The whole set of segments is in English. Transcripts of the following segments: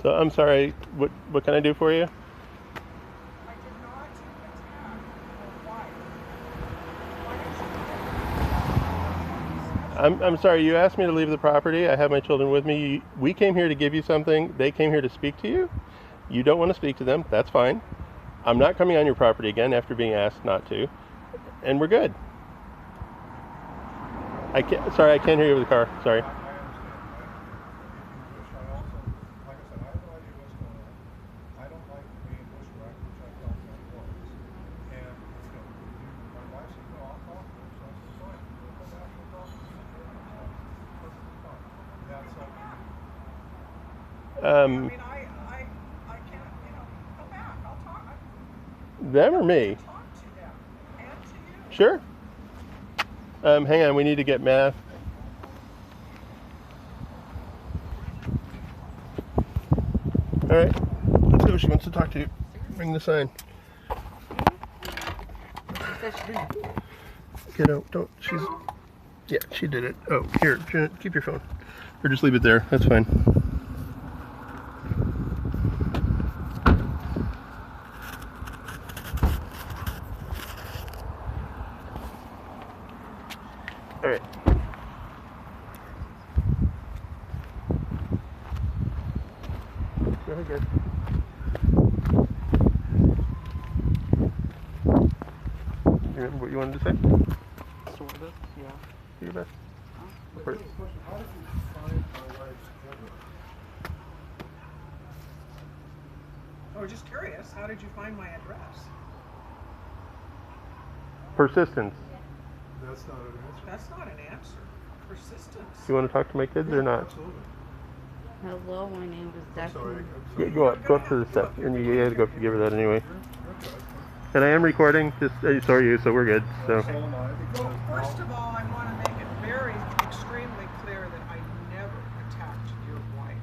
So I'm sorry. What can I do for you? I did not attack your wife. I'm sorry. You asked me to leave the property. I have my children with me. We came here to give you something. They came here to speak to you. You don't want to speak to them. That's fine. I'm not coming on your property again after being asked not to, and we're good. I can't. Sorry, I can't hear you with the car. Sorry. I understand. I also, like I said, I have no idea what's going on. I don't like being bushwhacked, which I felt that was. And, my wife said, no, I'll talk to her. So I said, fine, we'll come back and talk to her. Perfectly fine. That's up to you. I mean, I can't, come back. I'll talk. Them or me? Talk to them and to you. Sure. Hang on. We need to get math. All right. Let's go. She wants to talk to you. Bring the sign. Get out. Don't. She's. Yeah, she did it. Oh, here. Keep your phone. Or just leave it there. That's fine. All right. Go ahead, guys. You remember what you wanted to say? Sort of, yeah. Do your best. Question, how did you find my wife's address? I was just curious. How did you find my address? Persistence. That's not an answer. That's not an answer. Persistence. You want to talk to my kids or not? Absolutely. Hello, my name is I'm sorry. Declan. I'm Yeah, sorry. go up to the step, and you had to go up to give her that anyway. You're good. And I am recording. Just so are you, so we're good. So So am I, because Well, first of all, I want to make it very extremely clear that I never attacked your wife.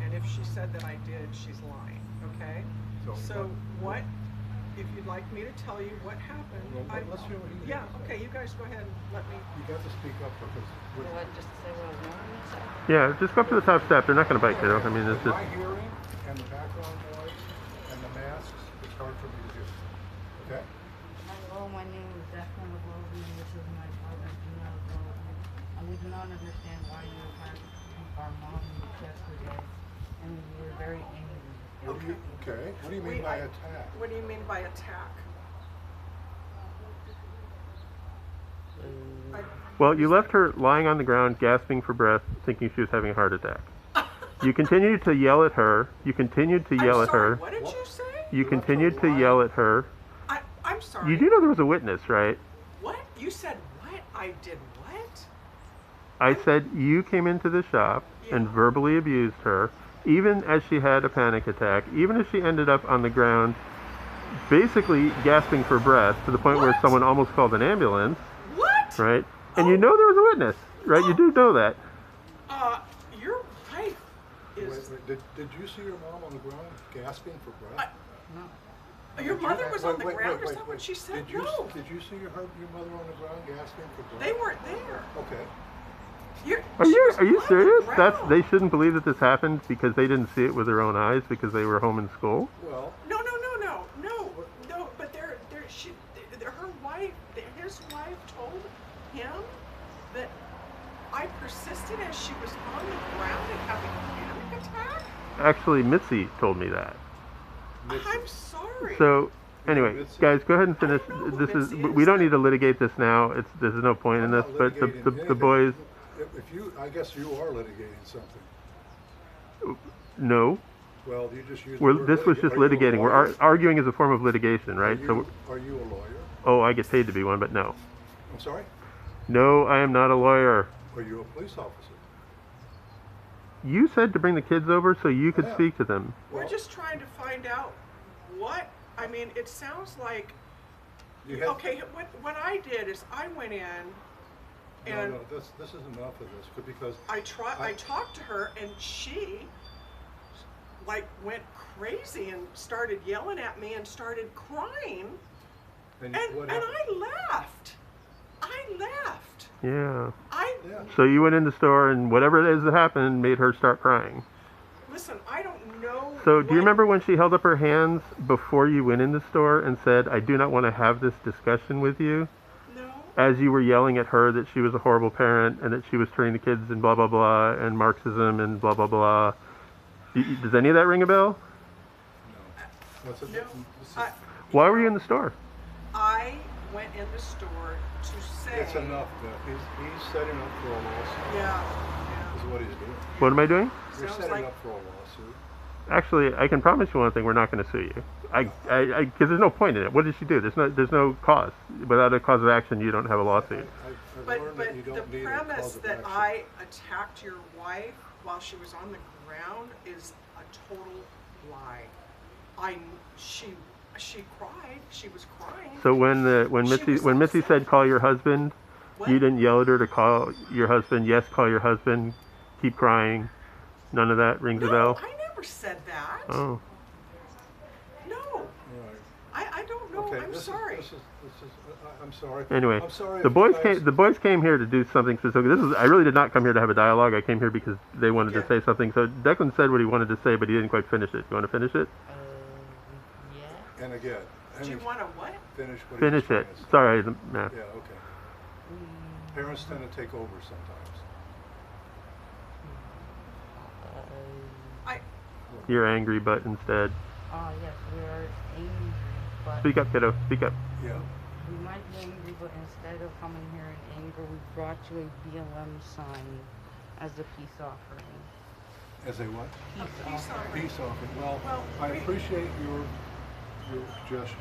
And if she said that I did, she's lying, okay? So what, if you'd like me to tell you what happened, Well, let's hear what you yeah, have to say. okay, you guys go ahead and let me. you got to speak up because Do I just say what I wanted to say? yeah, just go up to the top step. They're not going to bite you. I mean, it's just. my hearing and the background noise and the masks, it's hard for me to do. Okay? Hello, my name is Declan Wobos, and this is my father, Gina Wobos. And we do not understand why you attacked our mom yesterday, and we were very angry. Okay. What do you mean by attack? What do you mean by attack? Well, you left her lying on the ground, gasping for breath, thinking she was having a heart attack. You continued to yell at her. You continued to yell I'm at sorry, her. what did you say? You continued to yell at her. I'm sorry. You do know there was a witness, right? What? You said what? I did what? I said you came into the shop and verbally abused her, even as she had a panic attack, even as she ended up on the ground, basically gasping for breath to the point where What? someone almost called an ambulance, What? right? And you know there was a witness, right? You do know that. Your wife Wait, is. did you see your mom on the ground gasping for breath? Your mother was on the Wait, ground. wait, Is that what she said? Did you, No, did you see your mother on the ground gasping for breath? they weren't there. Okay. Are She you was are you on the serious? That's ground. they shouldn't believe that this happened because they didn't see it with their own eyes because they were home in school. Well, No. But her wife, his wife told him that I persisted as she was on the ground and having a panic attack. Actually, Mitzi told me that. I'm sorry. So anyway, Mitzi? guys, go ahead and finish. I don't know who This is Mitzi is. we don't need to litigate this now. There's no point in I'm this. not But litigating the anything. boys, I guess you are litigating something. no. Well, you just used. This was just litigating. We're arguing is a form of litigation, right? So Are you a lawyer? oh, I get paid to be one, but no. I'm sorry? No, I am not a lawyer. Are you a police officer? You said to bring the kids over so you could Yeah. speak to them. We're just trying to find out what. I mean, it sounds like. You had, Okay, what I did is I went in, and no, this is enough of this because I talked to her, and she like went crazy and started yelling at me and started crying, and and what I happened? left. Yeah. Yeah. So you went in the store and whatever it is that happened made her start crying. Listen, I don't know. So, do you remember when she held up her hands before you went in the store and said, "I do not want to have this discussion with you"? No. As you were yelling at her that she was a horrible parent and that she was turning the kids and blah blah blah and Marxism and blah blah blah. Does any of that ring a bell? No. What's it? No. This is- Why were you in the store? I went in the store to say. It's enough, Beth. He's setting up for a lawsuit. Yeah. Is what he's doing. What am I doing? You're Sounds setting like- up for a lawsuit. Actually, I can promise you one thing: we're not going to sue you. Because there's no point in it. What did she do? There's no cause. Without a cause of action, you don't have a lawsuit. I've But learned that you don't the need a premise cause of that action. I attacked your wife while she was on the ground is a total lie. She cried. She was crying. So when She was Missy upset. said call your husband, What? you didn't yell at her to call your husband. Yes, call your husband. Keep crying. None of that rings a No, bell. I never said that. Oh, No, Right. I don't know. Okay, I'm this sorry. Is, I'm sorry. anyway, I'm sorry. the if you boys guys- came. The boys came here to do something specific. I really did not come here to have a dialogue. I came here because they wanted to Okay. say something. So Declan said what he wanted to say, but he didn't quite finish it. You want to finish it? Yeah. And again, Do you want to what? finish what he was Finish trying it. to say. Sorry, the math. Yeah, okay. Parents tend to take over sometimes. I You're angry, but instead, Yes, we are angry, but speak up, kiddo. Speak up. Yeah. we might be angry, but instead of coming here in anger, we brought you a BLM sign as a peace offering. As a what? peace offering. Peace offering. Well, Well, I we- appreciate your gesture.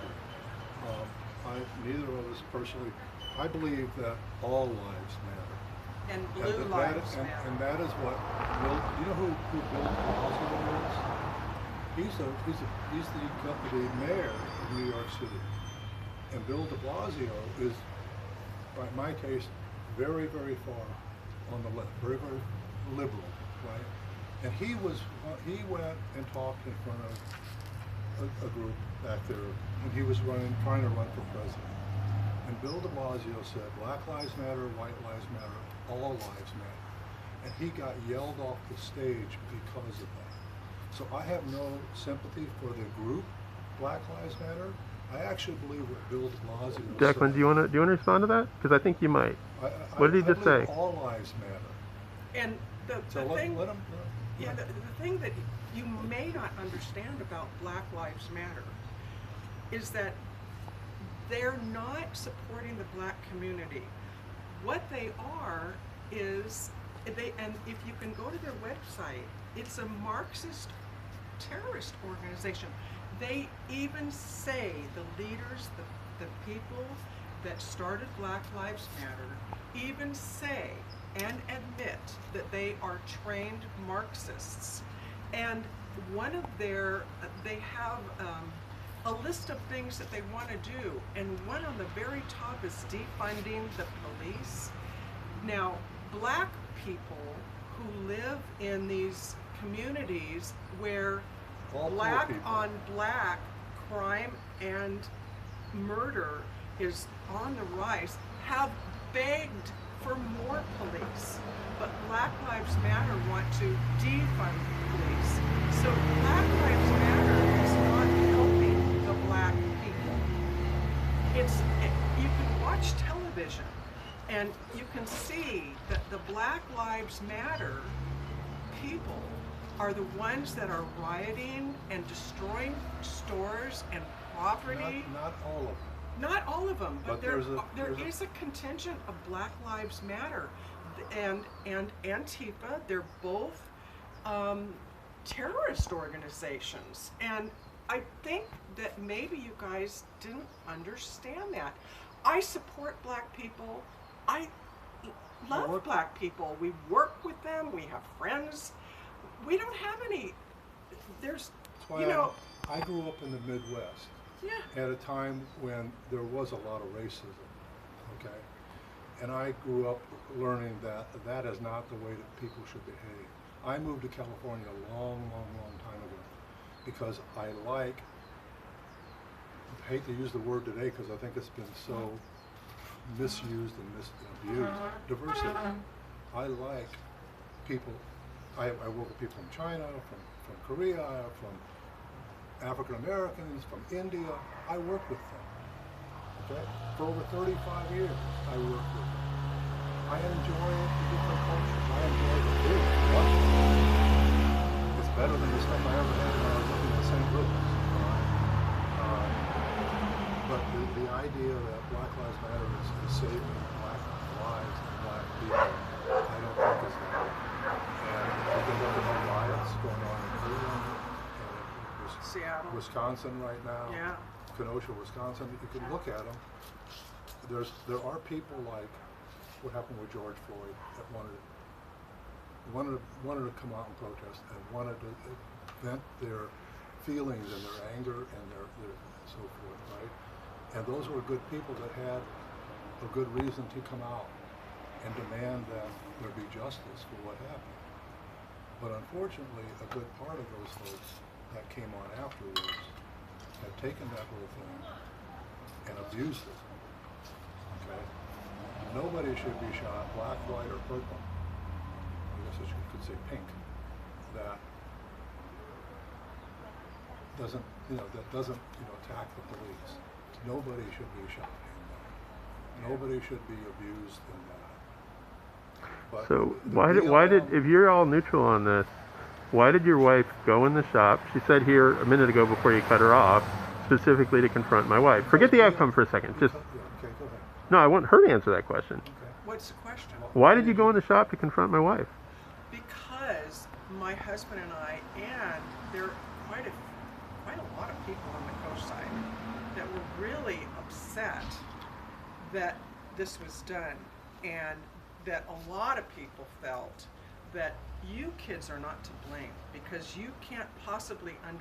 Neither of us personally. I believe that all lives matter. And And blue that- lives and, matter. and that is what you know who Bill de Blasio is? He's the mayor of New York City. And Bill de Blasio is, by my case, very, very far on the left, very, very liberal, right? And he went and talked in front of a group back there when he was trying to run for president. And Bill de Blasio said, Black Lives Matter, White Lives Matter, all lives matter. And he got yelled off the stage because of that. So I have no sympathy for the group Black Lives Matter. I actually believe what Bill de Blasio Declan, said. do you want to respond to that? Because I think you might. What did he I just believe say? all lives matter. And the So thing, let him. yeah, the thing that you may not understand about Black Lives Matter is that they're not supporting the black community. What they are is and if you can go to their website, it's a Marxist terrorist organization. They even say, the leaders, the people that started Black Lives Matter even say and admit that they are trained Marxists. And one of they have a list of things that they want to do, and one on the very top is defunding the police. Now, black people who live in these communities where All poor black people. on black crime and murder is on the rise have begged for more police. But Black Lives Matter want to defund police. So Black Lives Matter is not helping the black people. You can watch television and you can see that the Black Lives Matter people are the ones that are rioting and destroying stores and property. Not all of them. Not all of them, but, But there there's is a contingent of Black Lives Matter and Antifa. They're both terrorist organizations, and I think that maybe you guys didn't understand that. I support black people. I love black people. We work with them. We have friends. We don't have any. That's why I grew up in the Midwest. Yeah. At a time when there was a lot of racism, okay? And I grew up learning that that is not the way that people should behave. I moved to California a long time ago because I hate to use the word today because I think it's been so misused and abused, diversity. I like people I work with people from China, from Korea, from African Americans, from India. I work with them. Okay? For over 35 years, I work with them. I enjoy the different cultures. I enjoy the food. It's better than the stuff I ever had when I was living in St. Louis. But the idea that Black Lives Matter is saving black lives and black people, I don't think is that. And you can look at the riots going on in Cleveland, and Seattle, Wisconsin right now, yeah, Kenosha, Wisconsin. You can look at them. There are people like what happened with George Floyd that wanted to come out and protest and wanted to vent their feelings and their anger and their so forth, right? And those were good people that had a good reason to come out and demand that there be justice for what happened. But unfortunately, a good part of those folks that came on afterwards had taken that whole thing and abused it. Okay? Nobody should be shot, black, white, or purple. I guess you could say pink. That doesn't attack the police. Nobody should be shot in that. Nobody should be abused in that. But So why did, if you're all neutral on this, why did your wife go in the shop? She said here a minute ago before you cut her off, specifically to confront my wife. Forget the outcome for a second. Just okay, go ahead. no, I want her to answer that question. Okay. what's the question? Why did you go in the shop to confront my wife? Because my husband and I, and there are quite a lot of people on the coast side that were really upset that this was done, and that a lot of people felt that you kids are not to blame because you can't possibly